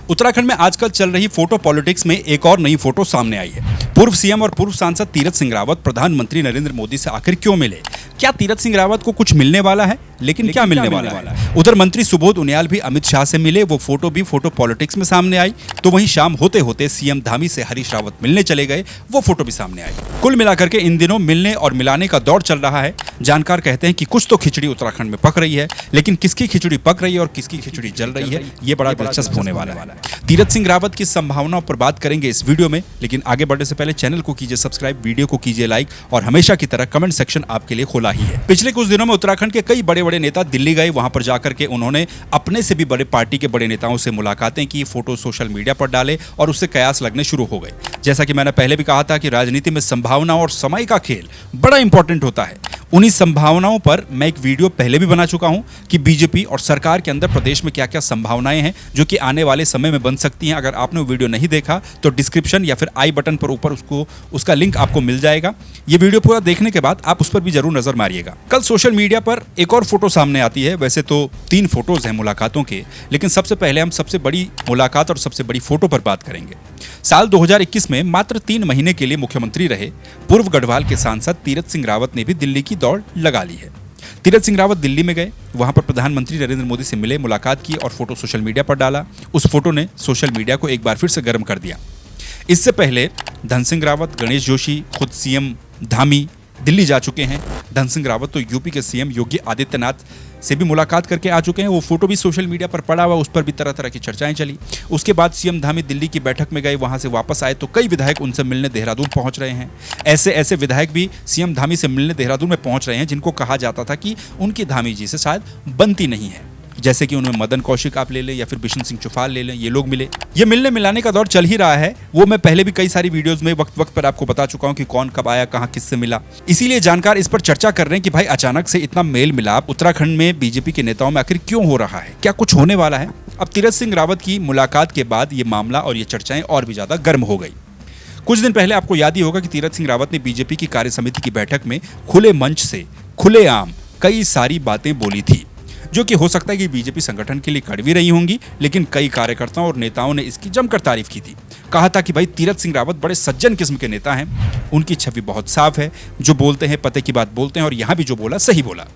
उत्तराखंड में आजकल चल रही फोटो पॉलिटिक्स में एक और नई फोटो सामने आई है। पूर्व सीएम और पूर्व सांसद तीरथ सिंह रावत प्रधानमंत्री नरेंद्र मोदी से आखिर क्यों मिले? क्या तीरथ सिंह रावत को कुछ मिलने वाला है? लेकिन क्या मिलने वाला है? उधर मंत्री सुबोध उनियाल भी अमित शाह से मिले, वो फोटो भी फोटो पॉलिटिक्स में सामने आई। तो वहीं शाम होते होते सीएम धामी से हरीश रावत मिलने चले गए, वो फोटो भी सामने आई। कुल मिलाकर के इन दिनों मिलने और मिलाने का दौर चल रहा है। जानकार कहते हैं कि कुछ तो खिचड़ी उत्तराखंड में पक रही है, लेकिन किसकी खिचड़ी पक रही है और किसकी खिचड़ी जल रही है, ये बड़ा दिलचस्प होने वाला है। तीरथ सिंह रावत की संभावनाओं पर बात करेंगे इस वीडियो में, लेकिन आगे बढ़ने से पहले चैनल को कीजिए सब्सक्राइब, वीडियो को कीजिए लाइक और हमेशा की तरह कमेंट सेक्शन आपके लिए खुला ही है। पिछले कुछ दिनों में उत्तराखंड के कई बड़े बड़े नेता दिल्ली गए, वहां पर जाकर के उन्होंने अपने से भी बड़े पार्टी के बड़े नेताओं से मुलाकातें की, फोटो सोशल मीडिया पर डाले और उससे कयास लगने शुरू हो गए। जैसा कि मैंने पहले भी कहा था कि राजनीति में संभावना और समय का खेल बड़ा इंपॉर्टेंट होता है। उन्हीं संभावनाओं पर मैं एक वीडियो पहले भी बना चुका हूं कि बीजेपी और सरकार के अंदर प्रदेश में क्या क्या संभावनाएं हैं जो कि आने वाले समय में बन सकती हैं। अगर आपने वो वीडियो नहीं देखा तो डिस्क्रिप्शन या फिर आई बटन पर ऊपर उसका लिंक आपको मिल जाएगा। ये वीडियो पूरा देखने के बाद आप उस पर भी जरूर नजर मारिएगा। कल सोशल मीडिया पर एक और फोटो सामने आती है। वैसे तो 3 फोटोज हैं मुलाकातों के, लेकिन सबसे पहले हम सबसे बड़ी मुलाकात और सबसे बड़ी फोटो पर बात करेंगे। साल 2021 में मात्र 3 महीने के लिए मुख्यमंत्री रहे पूर्व गढ़वाल के सांसद तीरथ सिंह रावत ने भी दिल्ली की दौड़ लगा ली है। तीरथ सिंह रावत दिल्ली में गए, वहां पर प्रधानमंत्री नरेंद्र मोदी से मिले, मुलाकात की और फोटो सोशल मीडिया पर डाला। उस फोटो ने सोशल मीडिया को एक बार फिर से गर्म कर दिया। इससे पहले धन सिंह रावत, गणेश जोशी, खुद सीएम धामी दिल्ली जा चुके हैं। धन सिंह रावत तो यूपी के सीएम योगी आदित्यनाथ से भी मुलाकात करके आ चुके हैं। वो फोटो भी सोशल मीडिया पर पड़ा हुआ, उस पर भी तरह तरह की चर्चाएं चली। उसके बाद सीएम धामी दिल्ली की बैठक में गए, वहां से वापस आए तो कई विधायक उनसे मिलने देहरादून पहुंच रहे हैं। ऐसे विधायक भी सीएम धामी से मिलने देहरादून में पहुंच रहे हैं जिनको कहा जाता था कि उनकी धामी जी से शायद बनती नहीं है। जैसे कि उनमें मदन कौशिक आप ले लें या फिर बिशन सिंह चुफाल ले लें, ये लोग मिले। ये मिलने मिलाने का दौर चल ही रहा है। वो मैं पहले भी कई सारी वीडियोस में वक्त वक्त पर आपको बता चुका हूं कि कौन कब आया, कहां किससे मिला। इसीलिए जानकार इस पर चर्चा कर रहे हैं कि भाई अचानक से इतना मेल मिलाप उत्तराखंड में बीजेपी के नेताओं में आखिर क्यों हो रहा है, क्या कुछ होने वाला है? अब तीरथ सिंह रावत की मुलाकात के बाद ये मामला और ये चर्चाएं और भी ज्यादा गर्म हो गई। कुछ दिन पहले आपको याद ही होगा कि तीरथ सिंह रावत ने बीजेपी की कार्य समिति की बैठक में खुले मंच से खुलेआम कई सारी बातें बोली थी, जो कि हो सकता है कि बीजेपी संगठन के लिए कड़वी रही होंगी, लेकिन कई कार्यकर्ताओं और नेताओं ने इसकी जमकर तारीफ की थी। कहा था कि भाई तीरथ सिंह रावत बड़े सज्जन किस्म के नेता हैं, उनकी छवि बहुत साफ है, जो बोलते हैं पते की बात बोलते हैं और यहां भी जो बोला सही बोला।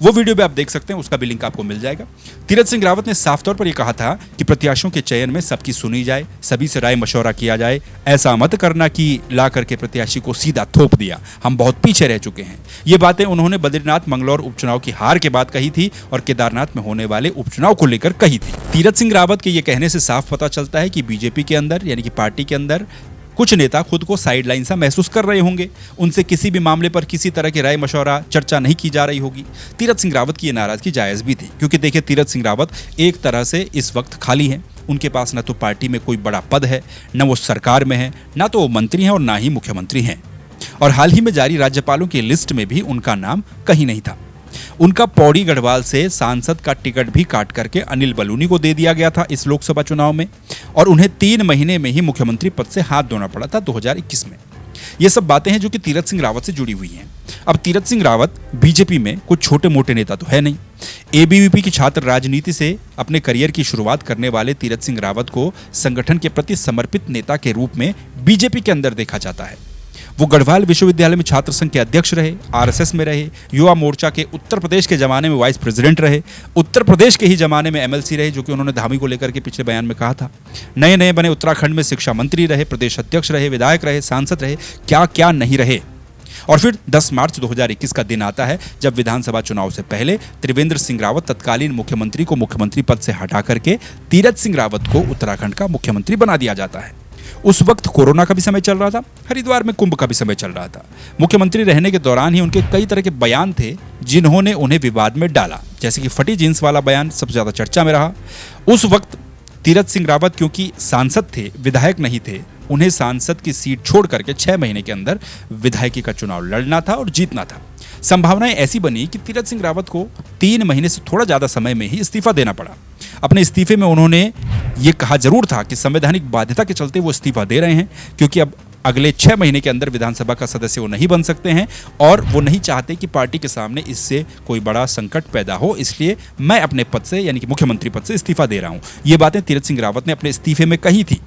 वो वीडियो भी आप देख सकते हैं, उसका भी लिंक आपको मिल जाएगा। तीरथ सिंह रावत ने साफ तौर पर यह कहा था कि प्रत्याशियों के चयन में सबकी सुनी जाए, सभी से राय मशवरा किया जाए। ऐसा मत करना कि ला करके प्रत्याशी को सीधा थोप दिया, हम बहुत पीछे रह चुके हैं। ये बातें उन्होंने बद्रीनाथ मंगलौर उपचुनाव की हार के बाद कही थी और केदारनाथ में होने वाले उपचुनाव को लेकर कही थी। तीरथ सिंह रावत के ये कहने से साफ पता चलता है कि बीजेपी के अंदर यानी कि पार्टी के अंदर कुछ नेता खुद को साइडलाइन सा महसूस कर रहे होंगे। उनसे किसी भी मामले पर किसी तरह की राय मशवरा चर्चा नहीं की जा रही होगी। तीरथ सिंह रावत की ये नाराजगी जायज भी थी, क्योंकि देखिए तीरथ सिंह रावत एक तरह से इस वक्त खाली हैं। उनके पास न तो पार्टी में कोई बड़ा पद है, न वो सरकार में है, न तो वो मंत्री हैं और ना ही मुख्यमंत्री हैं। और हाल ही में जारी राज्यपालों की लिस्ट में भी उनका नाम कहीं नहीं था। उनका पौड़ी गढ़वाल से सांसद का टिकट भी काट करके अनिल बलूनी को दे दिया गया था इस लोकसभा चुनाव में, और उन्हें 3 महीने में ही मुख्यमंत्री पद से हाथ धोना पड़ा था 2021 में। ये सब बातें हैं जो कि तीरथ सिंह रावत से जुड़ी हुई हैं। अब तीरथ सिंह रावत बीजेपी में कुछ छोटे मोटे नेता तो है नहीं। एबीवीपी की छात्र राजनीति से अपने करियर की शुरुआत करने वाले तीरथ सिंह रावत को संगठन के प्रति समर्पित नेता के रूप में बीजेपी के अंदर देखा जाता है। वो गढ़वाल विश्वविद्यालय में छात्र संघ के अध्यक्ष रहे, आरएसएस में रहे, युवा मोर्चा के उत्तर प्रदेश के जमाने में वाइस प्रेसिडेंट रहे, उत्तर प्रदेश के ही जमाने में एमएलसी रहे, जो कि उन्होंने धामी को लेकर के पिछले बयान में कहा था। नए बने उत्तराखंड में शिक्षा मंत्री रहे, प्रदेश अध्यक्ष रहे, विधायक रहे, सांसद रहे, क्या क्या नहीं रहे। और फिर 10 मार्च 2021 का दिन आता है जब विधानसभा चुनाव से पहले त्रिवेंद्र सिंह रावत तत्कालीन मुख्यमंत्री को मुख्यमंत्री पद से हटा करके तीरथ सिंह रावत को उत्तराखंड का मुख्यमंत्री बना दिया जाता है। उस वक्त कोरोना का भी समय चल रहा था, हरिद्वार में कुंभ का भी समय चल रहा था। मुख्यमंत्री रहने के दौरान ही उनके कई तरह के बयान थे जिन्होंने उन्हें विवाद में डाला, जैसे कि फटी जींस वाला बयान सबसे ज्यादा चर्चा में रहा। उस वक्त तीरथ सिंह रावत क्योंकि सांसद थे, विधायक नहीं थे, उन्हें सांसद की सीट छोड़ करके 6 महीने के अंदर विधायकी का चुनाव लड़ना था और जीतना था। संभावनाएं ऐसी बनी कि तीरथ सिंह रावत को 3 महीने से थोड़ा ज्यादा समय में ही इस्तीफा देना पड़ा। अपने इस्तीफे में उन्होंने ये कहा जरूर था कि संवैधानिक बाध्यता के चलते वो इस्तीफा दे रहे हैं, क्योंकि अब अगले 6 महीने के अंदर विधानसभा का सदस्य वो नहीं बन सकते हैं और वो नहीं चाहते कि पार्टी के सामने इससे कोई बड़ा संकट पैदा हो, इसलिए मैं अपने पद से यानी कि मुख्यमंत्री पद से इस्तीफा दे रहा हूं। ये बातें तीरथ सिंह रावत ने अपने इस्तीफे में कही थी।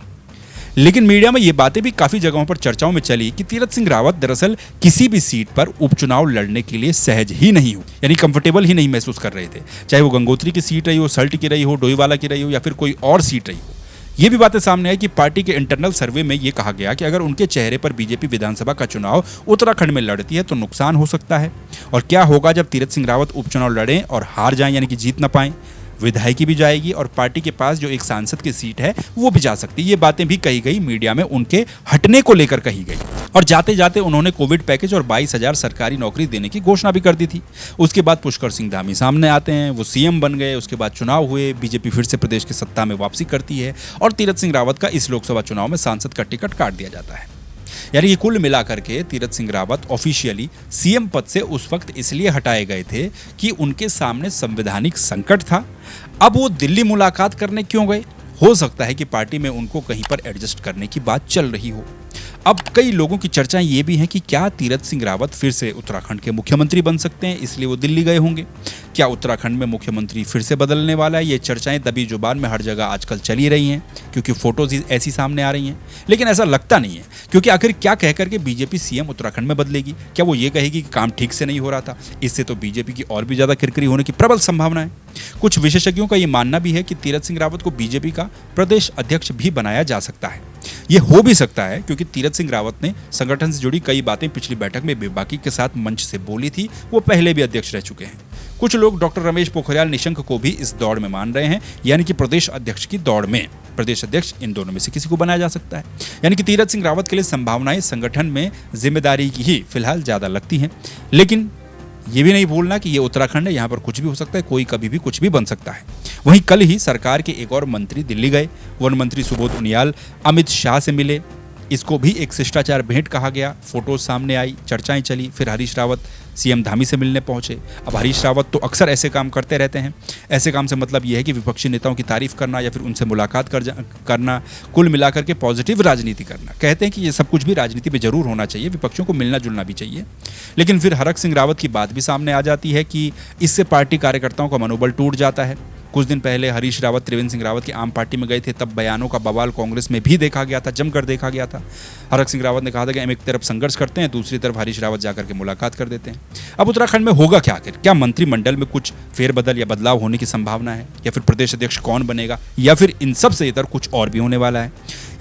लेकिन मीडिया में ये बातें भी काफी जगहों पर चर्चाओं में चली कि तीरथ सिंह रावत दरअसल किसी भी सीट पर उपचुनाव लड़ने के लिए सहज ही नहीं हो, यानी कंफर्टेबल ही नहीं महसूस कर रहे थे। चाहे वो गंगोत्री की सीट रही हो, सल्ट की रही हो, डोईवाला की रही हो या फिर कोई और सीट रही हो। ये भी बातें सामने आई कि पार्टी के इंटरनल सर्वे में ये कहा गया कि अगर उनके चेहरे पर बीजेपी विधानसभा का चुनाव उत्तराखंड में लड़ती है तो नुकसान हो सकता है। और क्या होगा जब तीरथ सिंह रावत उपचुनाव लड़ें और हार जाएं, यानी कि जीत ना पाएं। विधायकी भी जाएगी और पार्टी के पास जो एक सांसद की सीट है वो भी जा सकती है। ये बातें भी कही गई, मीडिया में उनके हटने को लेकर कही गई। और जाते जाते उन्होंने कोविड पैकेज और 22,000 सरकारी नौकरी देने की घोषणा भी कर दी थी। उसके बाद पुष्कर सिंह धामी सामने आते हैं, वो सीएम बन गए। उसके बाद चुनाव हुए, बीजेपी फिर से प्रदेश की सत्ता में वापसी करती है और तीरथ सिंह रावत का इस लोकसभा चुनाव में सांसद का टिकट काट दिया जाता है। यानी कि कुल मिलाकर के तीरथ सिंह रावत ऑफिशियली सीएम पद से उस वक्त इसलिए हटाए गए थे कि उनके सामने संवैधानिक संकट था। अब वो दिल्ली मुलाकात करने क्यों गए? हो सकता है कि पार्टी में उनको कहीं पर एडजस्ट करने की बात चल रही हो। अब कई लोगों की चर्चाएं ये भी हैं कि क्या तीरथ सिंह रावत फिर से उत्तराखंड के मुख्यमंत्री बन सकते हैं, इसलिए वो दिल्ली गए होंगे। क्या उत्तराखंड में मुख्यमंत्री फिर से बदलने वाला है? ये चर्चाएं दबी जुबान में हर जगह आजकल चली रही हैं क्योंकि फोटोज ऐसी सामने आ रही हैं। लेकिन ऐसा लगता नहीं है, क्योंकि आखिर क्या कहकर के बीजेपी सीएम उत्तराखंड में बदलेगी? क्या वो ये कहेगी कि काम ठीक से नहीं हो रहा था? इससे तो बीजेपी की और भी ज्यादा किरकिरी होने की प्रबल संभावना है। कुछ विशेषज्ञों का ये मानना भी है कि तीरथ सिंह रावत को बीजेपी का प्रदेश अध्यक्ष भी बनाया जा सकता है। ये हो भी सकता है क्योंकि तीरथ सिंह रावत ने संगठन से जुड़ी कई बातें पिछली बैठक में बेबाकी के साथ मंच से बोली थी। वो पहले भी अध्यक्ष रह चुके हैं। कुछ लोग डॉक्टर रमेश पोखरियाल निशंक को भी इस दौड़ में मान रहे हैं, यानी कि प्रदेश अध्यक्ष की दौड़ में। प्रदेश अध्यक्ष इन दोनों में से किसी को बनाया जा सकता है। यानी कि तीरथ सिंह रावत के लिए संभावनाएं संगठन में जिम्मेदारी की ही फिलहाल ज्यादा लगती हैं। लेकिन ये भी नहीं भूलना कि ये उत्तराखंड है, यहाँ पर कुछ भी हो सकता है, कोई कभी भी कुछ भी बन सकता है। वहीं कल ही सरकार के एक और मंत्री दिल्ली गए। वन मंत्री सुबोध उनियाल अमित शाह से मिले। इसको भी एक शिष्टाचार भेंट कहा गया। फोटोज सामने आई, चर्चाएं चली। फिर हरीश रावत सीएम धामी से मिलने पहुंचे। अब हरीश रावत तो अक्सर ऐसे काम करते रहते हैं। ऐसे काम से मतलब यह है कि विपक्षी नेताओं की तारीफ करना या फिर उनसे मुलाकात करना, कुल मिलाकर के पॉजिटिव राजनीति करना। कहते हैं कि ये सब कुछ भी राजनीति में जरूर होना चाहिए, विपक्षियों को मिलना जुलना भी चाहिए। लेकिन फिर हरक सिंह रावत की बात भी सामने आ जाती है कि इससे पार्टी कार्यकर्ताओं का मनोबल टूट जाता है। कुछ दिन पहले हरीश रावत त्रिवेंद्र सिंह रावत की आम पार्टी में गए थे, तब बयानों का बवाल कांग्रेस में भी देखा गया था, जमकर देखा गया था। हरक सिंह रावत ने कहा था कि हम एक तरफ संघर्ष करते हैं, दूसरी तरफ हरीश रावत जाकर के मुलाकात कर देते हैं। अब उत्तराखंड में होगा क्या आखिर? क्या मंत्रिमंडल में कुछ फेरबदल या बदलाव होने की संभावना है, या फिर प्रदेश अध्यक्ष कौन बनेगा, या फिर इन सब से इतर कुछ और भी होने वाला है?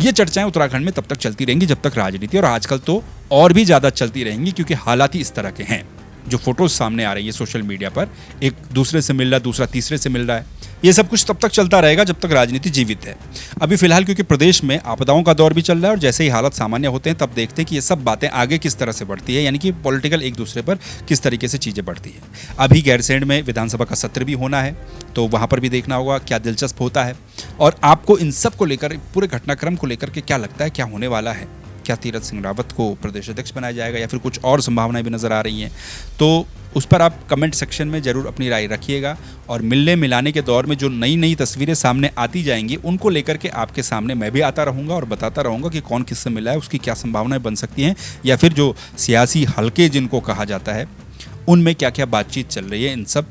ये चर्चाएं उत्तराखंड में तब तक चलती रहेंगी जब तक राजनीति, और आजकल तो और भी ज्यादा चलती रहेंगी क्योंकि हालात ही इस तरह के हैं। जो फोटोज सामने आ रही है सोशल मीडिया पर, एक दूसरे से मिल रहा है, दूसरा तीसरे से मिल रहा है, ये सब कुछ तब तक चलता रहेगा जब तक राजनीति जीवित है। अभी फिलहाल क्योंकि प्रदेश में आपदाओं का दौर भी चल रहा है और जैसे ही हालात सामान्य होते हैं तब देखते हैं कि ये सब बातें आगे किस तरह से बढ़ती है, यानी कि पॉलिटिकल एक दूसरे पर किस तरीके से चीज़ें बढ़ती है। अभी गैरसैंण में विधानसभा का सत्र भी होना है, तो वहाँ पर भी देखना होगा क्या दिलचस्प होता है। और आपको इन सब को लेकर, पूरे घटनाक्रम को लेकर के क्या लगता है, क्या होने वाला है? क्या तीरथ सिंह रावत को प्रदेश अध्यक्ष बनाया जाएगा या फिर कुछ और संभावनाएं भी नजर आ रही हैं? तो उस पर आप कमेंट सेक्शन में जरूर अपनी राय रखिएगा। और मिलने मिलाने के दौर में जो नई नई तस्वीरें सामने आती जाएंगी उनको लेकर के आपके सामने मैं भी आता रहूँगा और बताता रहूँगा कि कौन किससे मिला है, उसकी क्या संभावनाएं बन सकती हैं, या फिर जो सियासी हलके जिनको कहा जाता है उनमें क्या क्या बातचीत चल रही है इन सब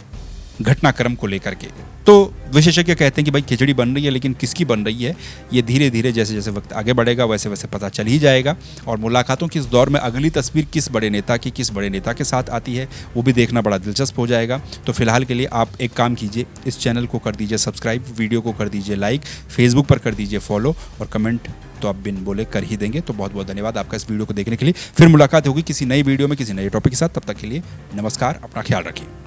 घटनाक्रम को लेकर के। तो विशेषज्ञ कहते हैं कि भाई खिचड़ी बन रही है, लेकिन किसकी बन रही है ये धीरे धीरे जैसे जैसे वक्त आगे बढ़ेगा वैसे वैसे पता चल ही जाएगा। और मुलाकातों की इस दौर में अगली तस्वीर किस बड़े नेता की, किस बड़े नेता के साथ आती है, वो भी देखना बड़ा दिलचस्प हो जाएगा। तो फिलहाल के लिए आप एक काम कीजिए, इस चैनल को कर दीजिए सब्सक्राइब, वीडियो को कर दीजिए लाइक, फेसबुक पर कर दीजिए फॉलो, और कमेंट तो आप बिन बोले कर ही देंगे। तो बहुत बहुत धन्यवाद आपका इस वीडियो को देखने के लिए। फिर मुलाकात होगी किसी नई वीडियो में किसी नए टॉपिक के साथ। तब तक के लिए नमस्कार, अपना ख्याल रखिए।